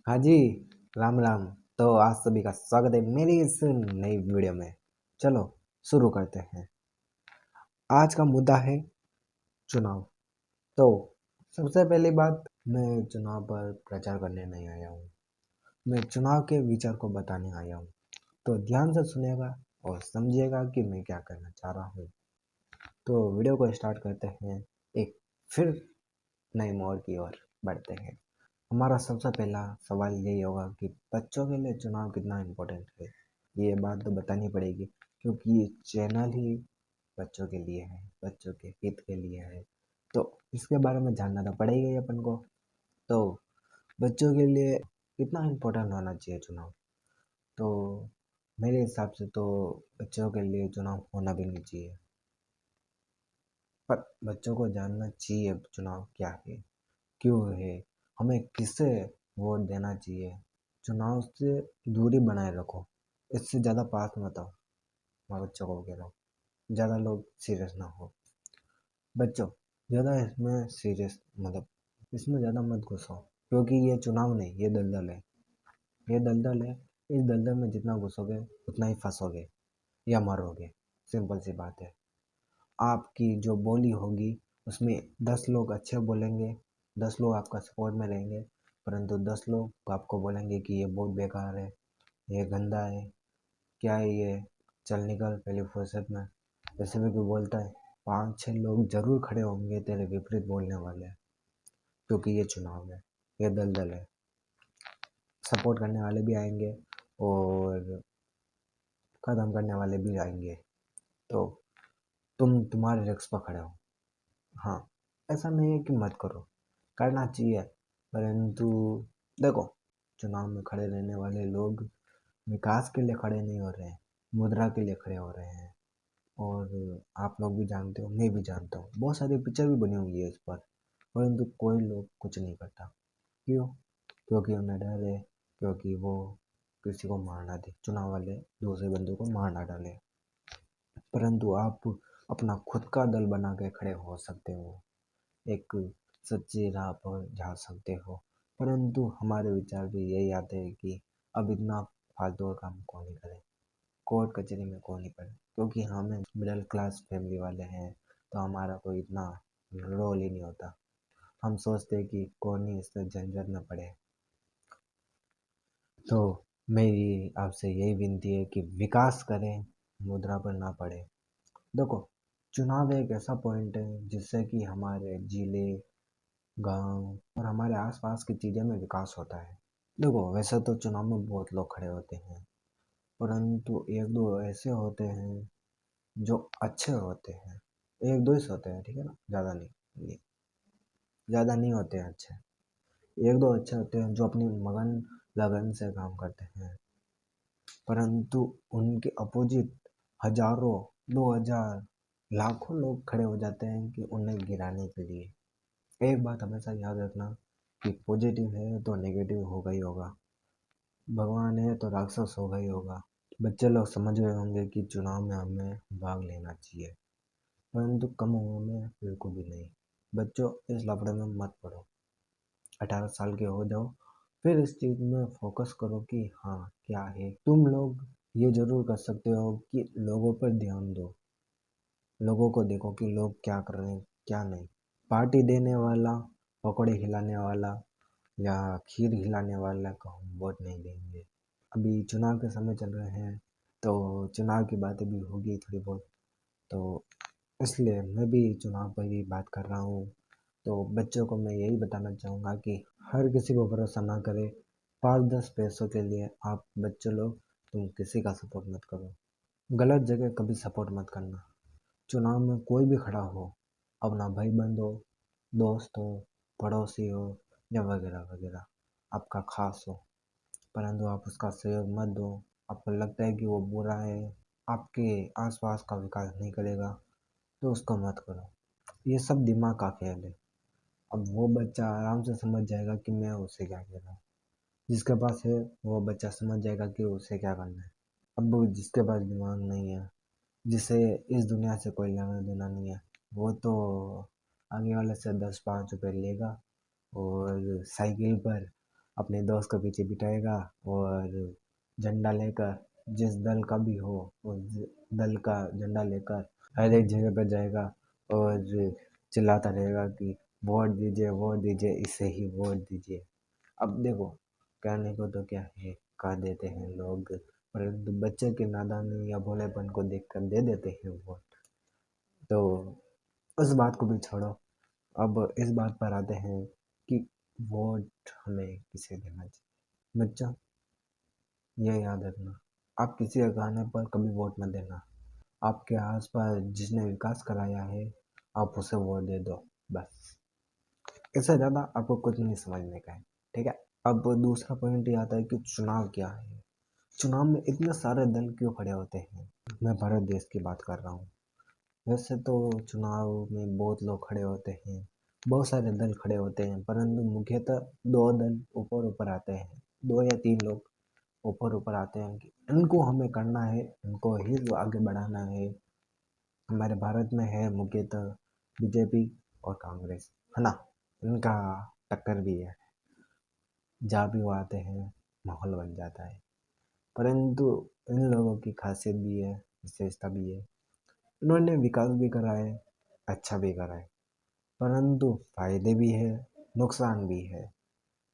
हाँ जी, राम राम। तो आज सभी का स्वागत है मेरी इस नई वीडियो में। चलो शुरू करते हैं। आज का मुद्दा है चुनाव। तो सबसे पहली बात, मैं चुनाव पर प्रचार करने नहीं आया हूँ। मैं चुनाव के विचार को बताने आया हूँ। तो ध्यान से सुनिएगा और समझिएगा कि मैं क्या करना चाह रहा हूँ। तो वीडियो को स्टार्ट करते हैं। एक फिर नए मोड़ की ओर बढ़ते हैं। हमारा सबसे पहला सवाल यही होगा कि बच्चों के लिए चुनाव कितना इम्पोर्टेंट है। ये बात तो बतानी पड़ेगी क्योंकि ये चैनल ही बच्चों के लिए है, बच्चों के हित के लिए है। तो इसके बारे में जानना तो पड़ेगा ही अपन को। तो बच्चों के लिए कितना इम्पोर्टेंट होना चाहिए चुनाव। तो मेरे हिसाब से तो बच्चों के लिए चुनाव होना भी नहीं चाहिए, पर बच्चों को जानना चाहिए चुनाव क्या है, क्यों है, हमें किसे वोट देना चाहिए। चुनाव से दूरी बनाए रखो, इससे ज़्यादा पास मत आओ। मैं बच्चों को कह रहा हूँ, ज़्यादा लोग सीरियस ना हो। बच्चों, ज़्यादा इसमें सीरियस मतलब इसमें ज़्यादा मत घुसो, क्योंकि ये चुनाव नहीं, ये दलदल है। ये दलदल है। इस दलदल में जितना घुसोगे उतना ही फंसोगे या मरोगे। सिंपल सी बात है। आपकी जो बोली होगी उसमें 10 लोग अच्छे बोलेंगे, 10 लोग आपका सपोर्ट में रहेंगे, परंतु 10 लोग आपको बोलेंगे कि ये बहुत बेकार है, ये गंदा है, क्या है ये, चल निकल पहली फुर्सत में। ऐसे भी कोई बोलता है, 5-6 लोग जरूर खड़े होंगे तेरे विपरीत बोलने वाले, क्योंकि ये चुनाव है, ये दलदल है। सपोर्ट करने वाले भी आएंगे और खत्म करने वाले भी आएंगे। तो तुम्हारे रिस्क पर खड़े हो। हाँ, ऐसा नहीं है कि मत करो, करना चाहिए, परंतु देखो, चुनाव में खड़े रहने वाले लोग विकास के लिए खड़े नहीं हो रहे हैं, मुद्रा के लिए खड़े हो रहे हैं। और आप लोग भी जानते हो, मैं भी जानता हूँ, बहुत सारी पिक्चर भी बनी हुई है इस पर, परंतु कोई लोग कुछ नहीं करता। क्यों? क्योंकि उन्हें डर है, क्योंकि वो किसी को मार ना दे, चुनाव वाले दूसरे बंदे को मार ना डाले। परंतु आप अपना खुद का दल बना के खड़े हो सकते हो, एक सच्ची राह पर जा सकते हो। परंतु हमारे विचार भी यही आते हैं कि अब इतना फालतू का काम कौन ही करे, कोर्ट कचहरी में कौन ही पड़े, क्योंकि हमें मिडिल क्लास फैमिली वाले हैं, तो हमारा कोई इतना रोल ही नहीं होता। हम सोचते हैं कि कौन ही इससे झंझट में पड़े। तो मेरी आपसे यही विनती है कि विकास करें, मुद्रा पर ना पड़े। देखो, चुनाव एक ऐसा पॉइंट है जिससे कि हमारे जिले, गांव और हमारे आसपास की चीज़ों में विकास होता है। देखो, वैसे तो चुनाव में बहुत लोग खड़े होते हैं, परंतु एक दो ऐसे होते हैं जो अच्छे होते हैं। एक दो ही होते हैं, ठीक है ना, ज़्यादा नहीं, ज़्यादा नहीं होते हैं अच्छे। एक दो अच्छे होते हैं जो अपनी मगन लगन से काम करते हैं, परंतु उनके अपोजिट हजारों, 2000, लाखों लोग खड़े हो जाते हैं कि उन्हें गिराने के लिए। एक बात हमेशा याद रखना कि पॉजिटिव है तो नेगेटिव होगा ही होगा, भगवान है तो राक्षस होगा ही होगा। बच्चे लोग समझ गए होंगे कि चुनाव में हमें भाग लेना चाहिए, परंतु कम उम्र में बिल्कुल भी नहीं। बच्चों, इस लफड़े में मत पड़ो। 18 साल के हो जाओ, फिर इस चीज़ में फोकस करो कि हाँ क्या है। तुम लोग ये जरूर कर सकते हो कि लोगों पर ध्यान दो, लोगों को देखो कि लोग क्या कर रहे हैं क्या नहीं। पार्टी देने वाला, पकौड़े खिलाने वाला या खीर खिलाने वाला को हम वोट नहीं देंगे। अभी चुनाव के समय चल रहे हैं, तो चुनाव की बातें भी होगी थोड़ी बहुत, तो इसलिए मैं भी चुनाव पर ही बात कर रहा हूँ। तो बच्चों को मैं यही बताना चाहूँगा कि हर किसी को भरोसा ना करें। 5-10 पैसों के लिए आप बच्चे लोग, तुम किसी का सपोर्ट मत करो, गलत जगह कभी सपोर्ट मत करना। चुनाव में कोई भी खड़ा हो, अपना भाई बंद हो, दोस्त हो, पड़ोसी हो या वगैरह वगैरह, आपका खास हो, परंतु आप उसका सहयोग मत दो। आपको लगता है कि वो बुरा है, आपके आसपास का विकास नहीं करेगा, तो उसको मत करो। ये सब दिमाग का खेल है। अब वो बच्चा आराम से समझ जाएगा कि मैं उससे क्या कह रहा हूँ। जिसके पास है वो बच्चा समझ जाएगा कि उसे क्या करना है। अब वो जिसके पास दिमाग नहीं है, जिसे इस दुनिया से कोई लेना देना नहीं है, वो तो आगे वाले से 10-5 रुपये लेगा और साइकिल पर अपने दोस्त को पीछे बिठाएगा और झंडा लेकर जिस दल का भी हो उस दल का झंडा लेकर हर एक जगह पर जाएगा और चिल्लाता रहेगा कि वोट दीजिए, इसे ही वोट दीजिए। अब देखो, कहने को तो क्या है, कह देते हैं लोग, परंतु बच्चे के नादानी या भोलेपन को देखकर दे देते हैं वोट। तो उस बात को भी छोड़ो, अब इस बात पर आते हैं कि वोट हमें किसे देना चाहिए। बच्चा, ये याद रखना, आप किसी के कहने पर कभी वोट मत देना। आपके आसपास जिसने विकास कराया है, आप उसे वोट दे दो, बस। इससे ज़्यादा आपको कुछ नहीं समझने का है, ठीक है। अब दूसरा पॉइंट ये आता है कि चुनाव क्या है। चुनाव में इतने सारे दल क्यों खड़े होते हैं। मैं भारत देश की बात कर रहा हूँ। वैसे तो चुनाव में बहुत लोग खड़े होते हैं, बहुत सारे दल खड़े होते हैं, परंतु मुख्यतः दो दल ऊपर ऊपर आते हैं, दो या तीन लोग ऊपर ऊपर आते हैं कि इनको हमें करना है, इनको ही आगे बढ़ाना है। हमारे भारत में है मुख्यतः बीजेपी और कांग्रेस, है ना। इनका टक्कर भी है, जहाँ भी वो आते हैं माहौल बन जाता है। परंतु इन लोगों की खासियत भी है, विशेषता भी है। इन्होंने विकास भी करा है, अच्छा भी करा है, परंतु फायदे भी है, नुकसान भी है।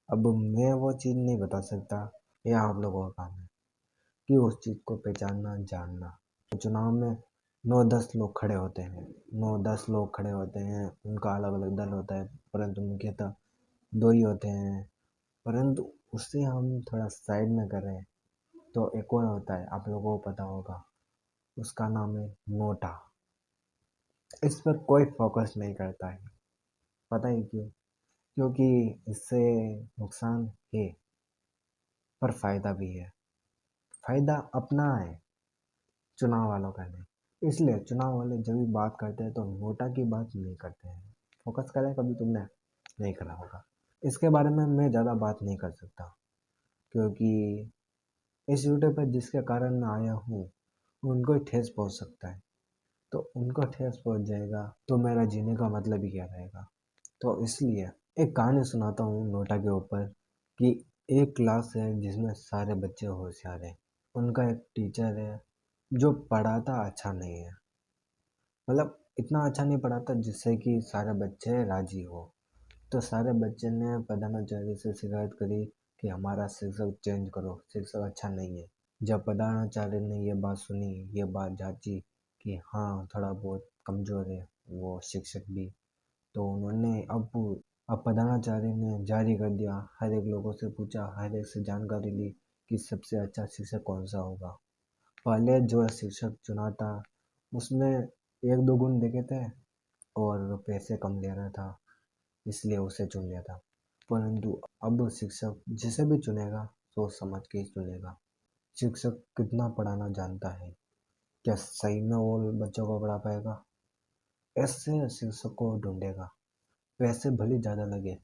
अब मैं वो चीज़ नहीं बता सकता, यह आप लोगों का काम है कि उस चीज़ को पहचानना, जानना। चुनाव में 9-10 लोग खड़े होते हैं, 9-10 लोग खड़े होते हैं, उनका अलग अलग दल होता है, परंतु मुख्यतः दो ही होते हैं। परंतु उससे हम थोड़ा साइड में करें तो एक और होता है, आप लोगों को पता होगा, उसका नाम है नोटा। इस पर कोई फोकस नहीं करता है, पता है क्यों? क्योंकि इससे नुकसान है, पर फायदा भी है। फायदा अपना है, चुनाव वालों का नहीं। इसलिए चुनाव वाले जब भी बात करते हैं तो नोटा की बात नहीं करते हैं। फोकस करें, कभी तुमने नहीं करा होगा। इसके बारे में मैं ज़्यादा बात नहीं कर सकता, क्योंकि इस यूट्यूब पर जिसके कारण मैं आया हूँ उनको ही ठेस पहुँच सकता है। तो उनको ठेस पहुँच जाएगा तो मेरा जीने का मतलब ही क्या रहेगा। तो इसलिए एक कहानी सुनाता हूँ नोटा के ऊपर, कि एक क्लास है जिसमें सारे बच्चे होशियार हैं। उनका एक टीचर है जो पढ़ाता अच्छा नहीं है, मतलब इतना अच्छा नहीं पढ़ाता जिससे कि सारे बच्चे राजी हो। तो सारे बच्चे ने प्रधानाचार्य से शिकायत करी कि हमारा शिक्षक चेंज करो, शिक्षक अच्छा नहीं है। जब प्रधानाचार्य ने ये बात सुनी, ये बात जांची कि हाँ थोड़ा बहुत कमज़ोर है वो शिक्षक भी, तो उन्होंने अब प्रधानाचार्य ने जारी कर दिया, हर एक लोगों से पूछा, हर एक से जानकारी ली कि सबसे अच्छा शिक्षक कौन सा होगा। पहले जो शिक्षक चुना था उसमें एक दो गुण देखे थे और पैसे कम ले रहा था, इसलिए उसे चुन लिया था। परंतु अब शिक्षक जिसे भी चुनेगा सोच समझ के ही चुनेगा। शिक्षक कितना पढ़ाना जानता है, क्या सही में वो बच्चों को पढ़ा पाएगा, ऐसे शिक्षक को ढूंढेगा। पैसे भले ज़्यादा लगे,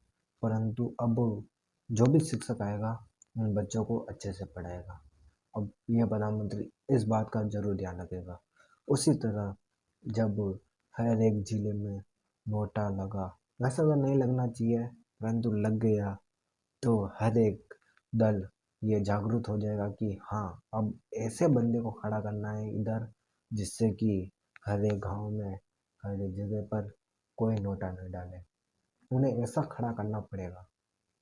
परंतु अब जो भी शिक्षक आएगा उन बच्चों को अच्छे से पढ़ाएगा। अब यह प्रधानमंत्री इस बात का जरूर ध्यान रखेगा। उसी तरह जब हर एक जिले में नोटा लगा, वैसा तो नहीं लगना चाहिए, परंतु लग गया, तो हर एक दल ये जागरूक हो जाएगा कि हाँ अब ऐसे बंदे को खड़ा करना है इधर, जिससे कि हर एक गांव में, हर एक जगह पर कोई नोटा न डाले। उन्हें ऐसा खड़ा करना पड़ेगा,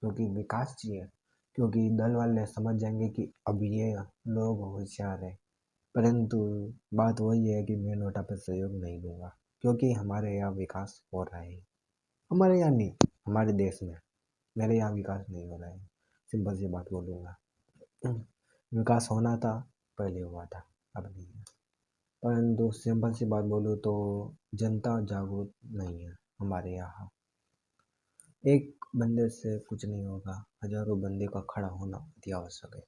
क्योंकि विकास चाहिए। क्योंकि दल वाले समझ जाएंगे कि अब ये लोग होशियार है। परंतु बात वही है कि मैं नोटा पर सहयोग नहीं दूंगा, क्योंकि हमारे यहाँ विकास हो रहा है। हमारे यहाँ नहीं, हमारे देश में। मेरे यहाँ विकास नहीं हो रहा है, सिंपल सी बात बोलूँगा। विकास होना था, पहले हुआ था, अब नहीं है। परंतु सिंपल सी बात बोलूँ तो जनता जागरूक नहीं है हमारे यहाँ। एक बंदे से कुछ नहीं होगा, हजारों बंदे का खड़ा होना अति आवश्यक है।